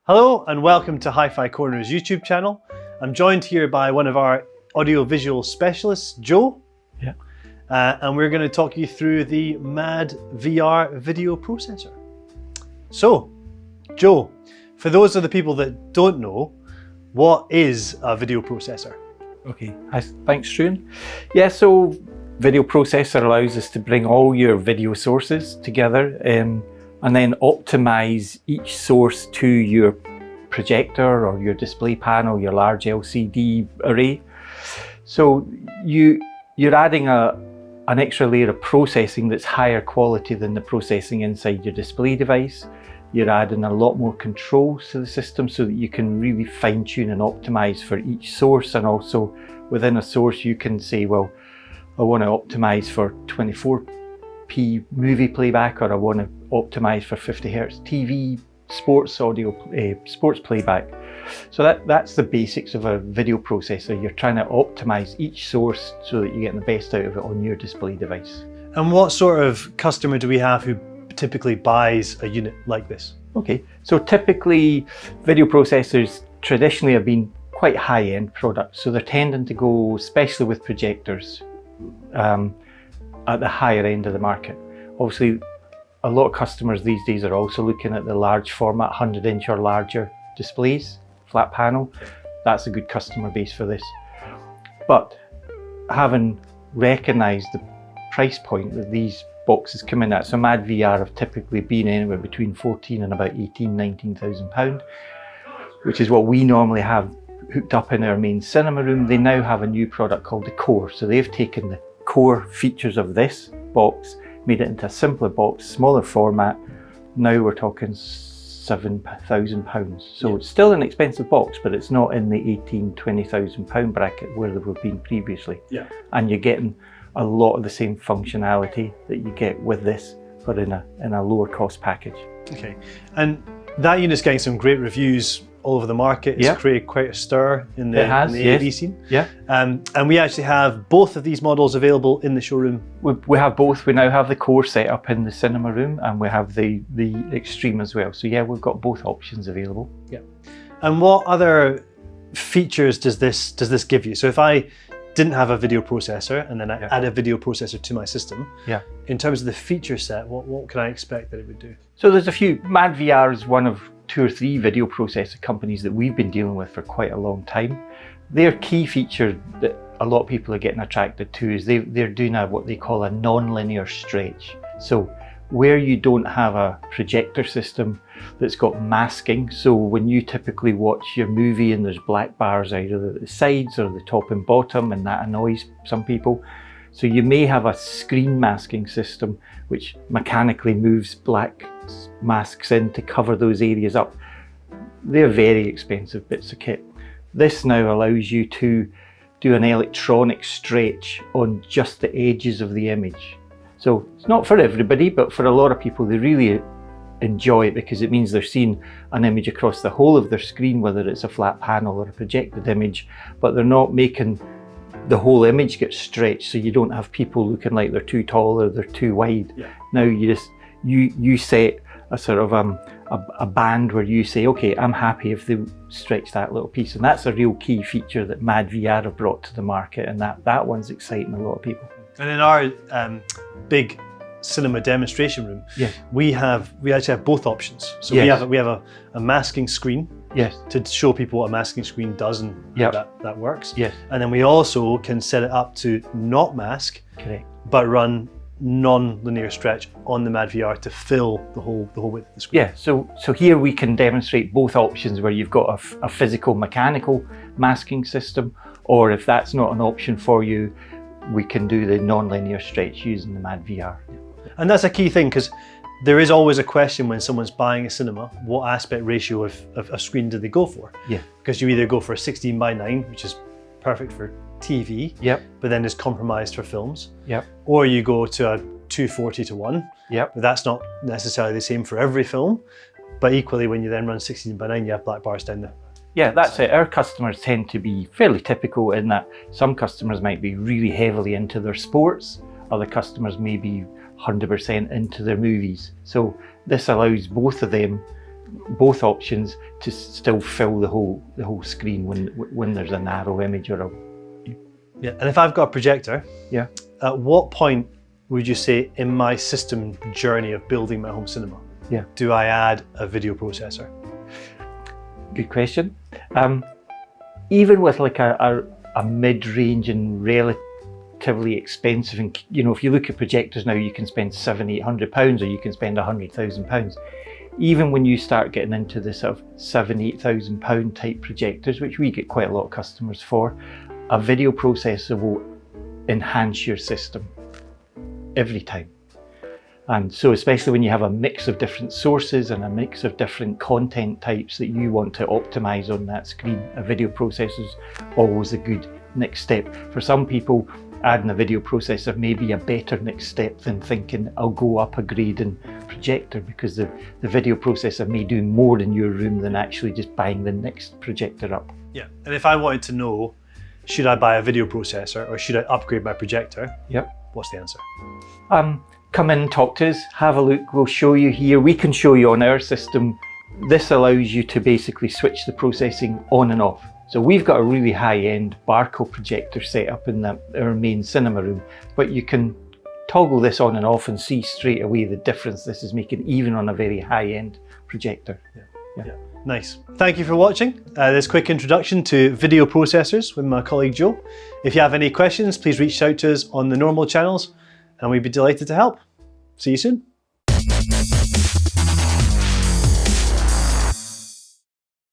Hello and welcome to Hi-Fi Corner's YouTube channel. I'm joined here by one of our audio-visual specialists, Joe. Yeah. And we're going to talk you through the MadVR video processor. So, Joe, for those of the people that don't know, what is a video processor? Okay, thanks, Stuart. Yeah, so video processor allows us to bring all your video sources together and then optimize each source to your projector or your display panel, your large LCD array. So you're adding an extra layer of processing that's higher quality than the processing inside your display device. You're adding a lot more controls to the system so that you can really fine tune and optimize for each source, and also within a source you can say, well, I want to optimize for 24p movie playback, or I want to optimize for 50 Hz TV sports audio, sports playback. So that's the basics of a video processor. You're trying to optimize each source so that you're getting the best out of it on your display device. And what sort of customer do we have who typically buys a unit like this? Okay, so typically video processors traditionally have been quite high-end products, so they're tending to go, especially with projectors, at the higher end of the market. Obviously, a lot of customers these days are also looking at the large format, 100-inch or larger displays, flat panel. That's a good customer base for this. But having recognised the price point that these boxes come in at, so MadVR have typically been anywhere between 14 and about 19,000 £, which is what we normally have hooked up in our main cinema room. They now have a new product called the Core. So they've taken the core features of this box, made it into a simpler box, smaller format. Now we're talking £7,000. So it's still an expensive box, but it's not in the 18,000 to £20,000 bracket where they were been previously. Yeah. And you're getting a lot of the same functionality that you get with this, but in a lower cost package. Okay, and that unit's getting some great reviews all over the market. It's created quite a stir in the AV scene. Yeah. And we actually have both of these models available in the showroom. We have both. We now have the Core set up in the cinema room, and we have the Extreme as well. So yeah, we've got both options available. Yeah. And what other features does this give you? So if I didn't have a video processor and then I add a video processor to my system, in terms of the feature set, what can I expect that it would do? So there's a few. MadVR is one of 2 or 3 video processor companies that we've been dealing with for quite a long time. Their key feature that a lot of people are getting attracted to is they're doing what they call a nonlinear stretch. So where you don't have a projector system that's got masking, so when you typically watch your movie and there's black bars either at the sides or the top and bottom, and that annoys some people. So you may have a screen masking system which mechanically moves black masks in to cover those areas up. They're very expensive bits of kit. This now allows you to do an electronic stretch on just the edges of the image. So it's not for everybody, but for a lot of people, they really enjoy it because it means they're seeing an image across the whole of their screen, whether it's a flat panel or a projected image, but they're not making the whole image get stretched, so you don't have people looking like they're too tall or they're too wide. Yeah. Now you set a sort of a band where you say, okay, I'm happy if they stretch that little piece, and that's a real key feature that MadVR have brought to the market, and that one's exciting a lot of people. And in our big cinema demonstration room, we actually have both options. So we have a masking screen to show people what a masking screen does and how that works. Yes. And then we also can set it up to not mask, but run non-linear stretch on the MadVR to fill the whole width of the screen. Yeah, so here we can demonstrate both options where you've got a physical mechanical masking system, or if that's not an option for you, we can do the non-linear stretch using the MadVR. And that's a key thing, because there is always a question when someone's buying a cinema, what aspect ratio of a screen do they go for? Yeah. Because you either go for a 16:9, which is perfect for TV, but then is compromised for films, or you go to a 240:1, but that's not necessarily the same for every film, but equally when you then run 16:9, you have black bars down there. Yeah, that's it. Our customers tend to be fairly typical in that some customers might be really heavily into their sports, other customers may be 100% into their movies. So this allows both of them both options to still fill the whole screen when there's a narrow image or a... Yeah, and if I've got a projector, Yeah. at what point would you say in my system journey of building my home cinema, Yeah. do I add a video processor? Good question. Even with like a mid-range and relatively expensive, and if you look at projectors now, you can spend £700-800 or you can spend £100,000. Even when you start getting into the sort of £7,000-8,000 type projectors, which we get quite a lot of customers for, a video processor will enhance your system every time. And so especially when you have a mix of different sources and a mix of different content types that you want to optimize on that screen, a video processor is always a good next step. For some people, adding a video processor may be a better next step than thinking I'll go up a grade in projector, because the video processor may do more in your room than actually just buying the next projector up. Yeah, and if I wanted to know, should I buy a video processor or should I upgrade my projector? Yep. What's the answer? Come in and talk to us, have a look, we'll show you here. We can show you on our system. This allows you to basically switch the processing on and off. So we've got a really high-end Barco projector set up in our main cinema room, but you can toggle this on and off and see straight away the difference this is making, even on a very high-end projector. Yeah. Nice. Thank you for watching this quick introduction to video processors with my colleague Joe. If you have any questions, please reach out to us on the normal channels and we'd be delighted to help. See you soon.